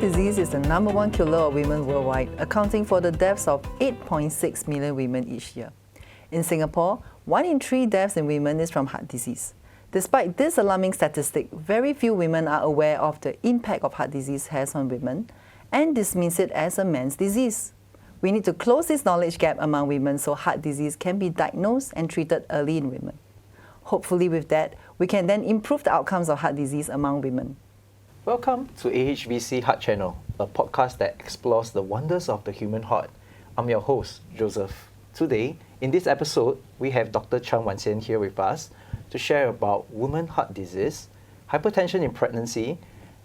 disease is the #1 killer of women worldwide, accounting for the deaths of 8.6 million women each year. In Singapore, 1 in 3 deaths in women is from heart disease. Despite this alarming statistic, very few women are aware of the impact of heart disease has on women and dismiss it as a man's disease. We need to close this knowledge gap among women so heart disease can be diagnosed and treated early in women. Hopefully with that, we can then improve the outcomes of heart disease among women. Welcome to AHVC Heart Channel, a podcast that explores the wonders of the human heart. I'm your host, Joseph. Today, in this episode, we have Dr. Xian here with us to share about women heart disease, hypertension in pregnancy,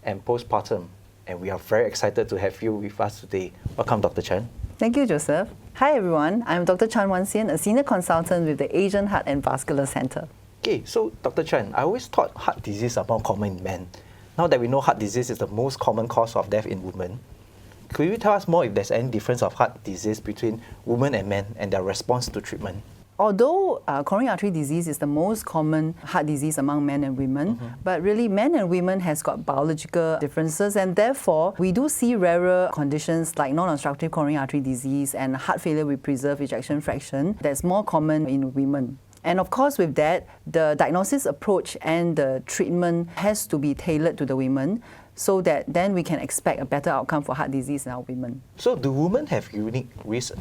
and postpartum. And we are very excited to have you with us today. Welcome, Dr. Xian. Thank you, Joseph. Hi everyone, I'm Dr. Xian, a senior consultant with the Asian Heart and Vascular Center. Okay, so Dr. Xian, I always thought heart disease are more common in men. Now that we know heart disease is the most common cause of death in women, could you tell us more if there's any difference of heart disease between women and men and their response to treatment? Although coronary artery disease is the most common heart disease among men and women, but really men and women has got biological differences, and therefore we do see rarer conditions like non-obstructive coronary artery disease and heart failure with preserved ejection fraction that's more common in women. And of course with that, the diagnosis approach and the treatment has to be tailored to the women so that then we can expect a better outcome for heart disease in our women. So do women have unique risk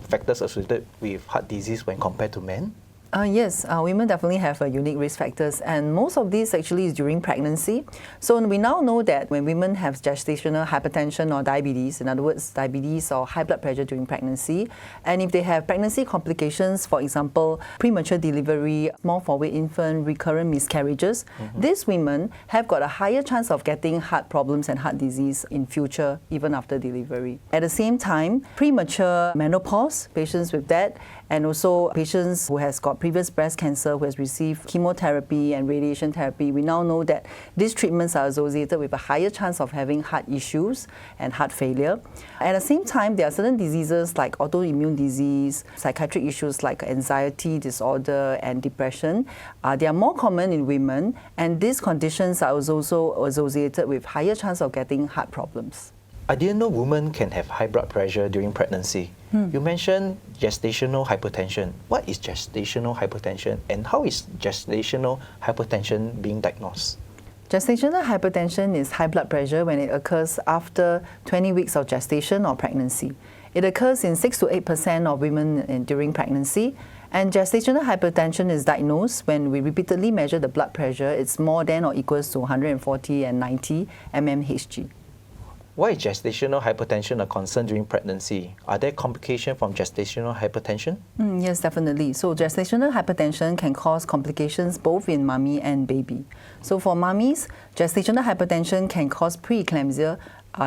factors associated with heart disease when compared to men? Yes, women definitely have unique risk factors, and most of these actually is during pregnancy. So we now know that when women have gestational hypertension or diabetes, in other words, diabetes or high blood pressure during pregnancy, and if they have pregnancy complications, for example, premature delivery, small forward infant, recurrent miscarriages, these women have got a higher chance of getting heart problems and heart disease in future, even after delivery. At the same time, premature menopause, patients with that, and also patients who has got previous breast cancer, who has received chemotherapy and radiation therapy, we now know that these treatments are associated with a higher chance of having heart issues and heart failure. At the same time, there are certain diseases like autoimmune disease, psychiatric issues like anxiety disorder and depression. They are more common in women, and these conditions are also associated with higher chance of getting heart problems. I didn't know women can have high blood pressure during pregnancy. You mentioned gestational hypertension. What is gestational hypertension, and how is gestational hypertension being diagnosed? Gestational hypertension is high blood pressure when it occurs after 20 weeks of gestation or pregnancy. It occurs in 6 to 8% of women during pregnancy, and gestational hypertension is diagnosed when we repeatedly measure the blood pressure. It's more than or equals to 140 and 90 mmHg. Why is gestational hypertension a concern during pregnancy? Are there complications from gestational hypertension? Yes, definitely. So gestational hypertension can cause complications both in mommy and baby. So for mummies, gestational hypertension can cause preeclampsia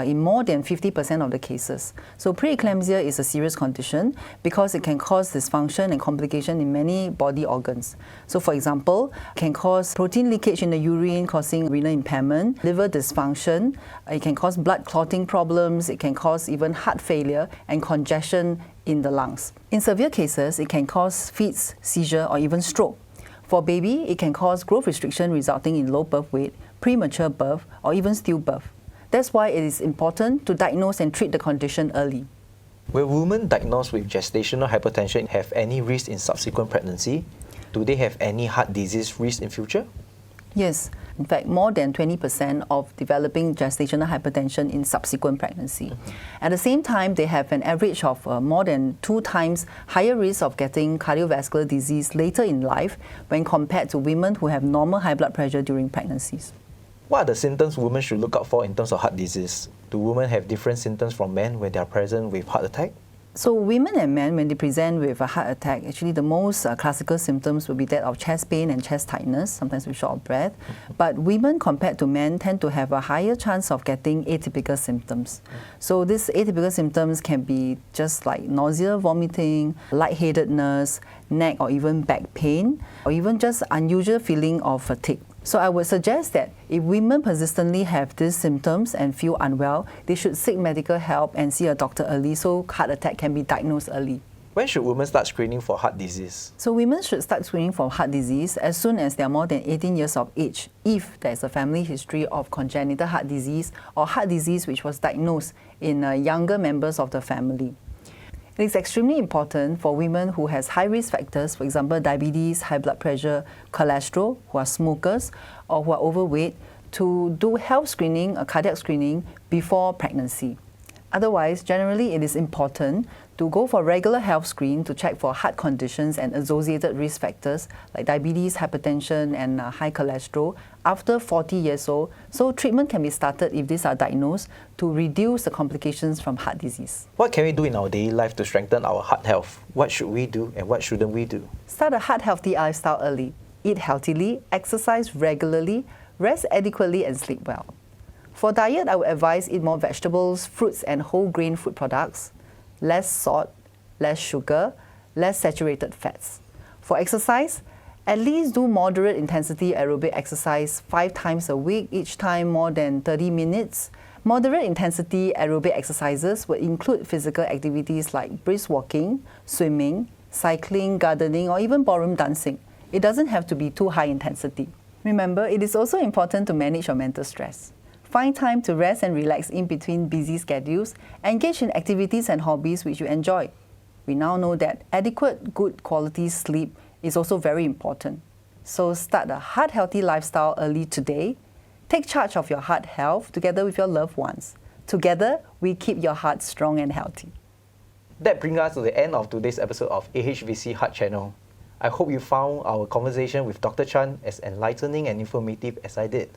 in more than 50% of the cases. So preeclampsia is a serious condition because it can cause dysfunction and complication in many body organs. So for example, it can cause protein leakage in the urine causing renal impairment, liver dysfunction, it can cause blood clotting problems, it can cause even heart failure and congestion in the lungs. In severe cases, it can cause fits, seizure or even stroke. For baby, it can cause growth restriction resulting in low birth weight, premature birth or even stillbirth. That's why it is important to diagnose and treat the condition early. Will women diagnosed with gestational hypertension have any risk in subsequent pregnancy? Do they have any heart disease risk in future? Yes. In fact, more than 20% of developing gestational hypertension in subsequent pregnancy. At the same time, they have an average of more than 2 times higher risk of getting cardiovascular disease later in life when compared to women who have normal high blood pressure during pregnancies. What are the symptoms women should look out for in terms of heart disease? Do women have different symptoms from men when they are present with heart attack? So women and men, when they present with a heart attack, actually the most classical symptoms will be that of chest pain and chest tightness, sometimes with short of breath. But women compared to men tend to have a higher chance of getting atypical symptoms. So these atypical symptoms can be just like nausea, vomiting, lightheadedness, neck or even back pain, or even just unusual feeling of fatigue. So I would suggest that if women persistently have these symptoms and feel unwell, they should seek medical help and see a doctor early so heart attack can be diagnosed early. When should women start screening for heart disease? So women should start screening for heart disease as soon as they are more than 18 years of age if there is a family history of congenital heart disease or heart disease which was diagnosed in younger members of the family. It is extremely important for women who has high risk factors, for example, diabetes, high blood pressure, cholesterol, who are smokers or who are overweight, to do health screening, a cardiac screening, before pregnancy. Otherwise, generally it is important to go for regular health screen to check for heart conditions and associated risk factors like diabetes, hypertension and high cholesterol after 40 years old, so treatment can be started if these are diagnosed to reduce the complications from heart disease. What can we do in our daily life to strengthen our heart health? What should we do and what shouldn't we do? Start a heart-healthy lifestyle early. Eat healthily, exercise regularly, rest adequately and sleep well. For diet, I would advise eat more vegetables, fruits and whole grain food products, less salt, less sugar, less saturated fats. For exercise, at least do moderate intensity aerobic exercise 5 times a week, each time more than 30 minutes. Moderate intensity aerobic exercises would include physical activities like brisk walking, swimming, cycling, gardening or even ballroom dancing. It doesn't have to be too high intensity. Remember, it is also important to manage your mental stress. Find time to rest and relax in between busy schedules. Engage in activities and hobbies which you enjoy. We now know that adequate, good quality sleep is also very important. So start a heart-healthy lifestyle early today. Take charge of your heart health together with your loved ones. Together, we keep your heart strong and healthy. That brings us to the end of today's episode of AHVC Heart Channel. I hope you found our conversation with Dr. Chan as enlightening and informative as I did.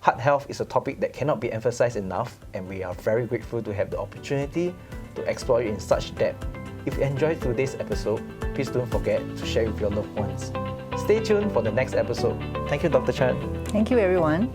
Heart health is a topic that cannot be emphasized enough, and we are very grateful to have the opportunity to explore it in such depth. If you enjoyed today's episode, please don't forget to share with your loved ones. Stay tuned for the next episode. Thank you, Dr. Chan. Thank you, everyone.